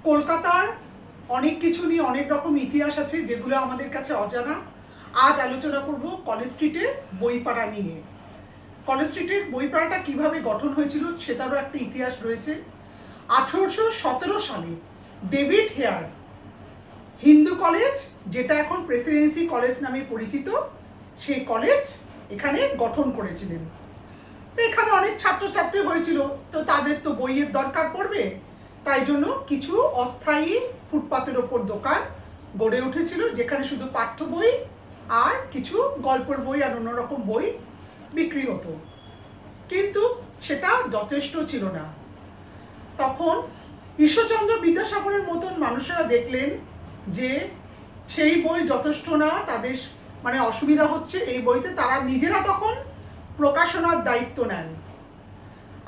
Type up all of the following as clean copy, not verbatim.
কলকাতার অনেক কিছু নিয়ে অনেক রকম ইতিহাস আছে যেগুলো আমাদের কাছে অজানা। আজ আলোচনা করব কলেজ স্ট্রিটের বইপাড়া নিয়ে। কলেজ স্ট্রিটের বইপাড়াটা কিভাবে গঠন হয়েছিল সেটারও একটা ইতিহাস রয়েছে। 1817 সালে ডেভিড হেয়ার হিন্দু কলেজ, যেটা এখন প্রেসিডেন্সি কলেজ নামে পরিচিত, সেই কলেজ এখানে গঠন করেছিলেন। তো এখানে অনেক ছাত্রছাত্রী হয়েছিল, তো তাদের তো বইয়ের দরকার পড়বে, তাই জন্য কিছু অস্থায়ী ফুটপাতের ওপর দোকান গড়ে উঠেছিল, যেখানে শুধু পাঠ্য বই আর কিছু গল্পের বই আর অন্যরকম বই বিক্রি হতো। কিন্তু সেটা যথেষ্ট ছিল না। তখন ঈশ্বরচন্দ্র বিদ্যাসাগরের মতন মানুষেরা দেখলেন যে সেই বই যথেষ্ট না, তাদের অসুবিধা হচ্ছে এই বইতে। তারা নিজেরা তখন প্রকাশনার দায়িত্ব নেন।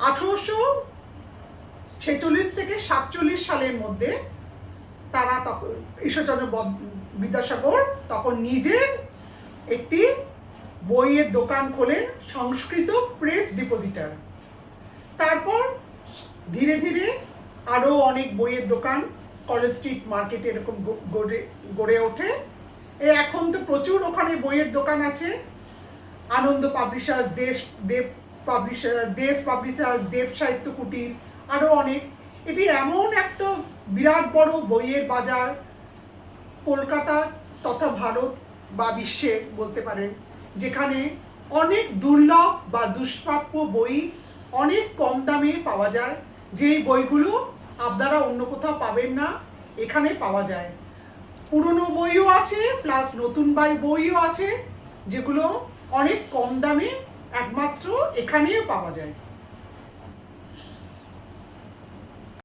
1846 থেকে 47 সালের মধ্যে তারা ঈশ্বরচন্দ্র বিদ্যাসাগর তখন নিজে একটি বইয়ের দোকান খোলেন, সংস্কৃত প্রেস ডিপোজিটার। তারপর ধীরে ধীরে আরও অনেক বইয়ের দোকান কলেজ স্ট্রিট মার্কেটে এরকম গড়ে ওঠে। এখন তো প্রচুর ওখানে বইয়ের দোকান আছে। আনন্দ পাবলিশার্স, দেশ পাবলিশার্স, দেব সাহিত্য কুটির, আরও অনেক। এটি এমন একটা বিরাট বড় বইয়ের বাজার কলকাতা তথা ভারত বা বিশ্বের বলতে পারেন, যেখানে অনেক দুর্লভ বা দুষ্প্রাপ্য বই অনেক কম দামে পাওয়া যায়। যেই বইগুলো আপনারা অন্য কোথাও পাবেন না, এখানে পাওয়া যায়। পুরনো বইও আছে, প্লাস নতুন বইও আছে, যেগুলো অনেক কম দামে একমাত্র এখানেও পাওয়া যায়।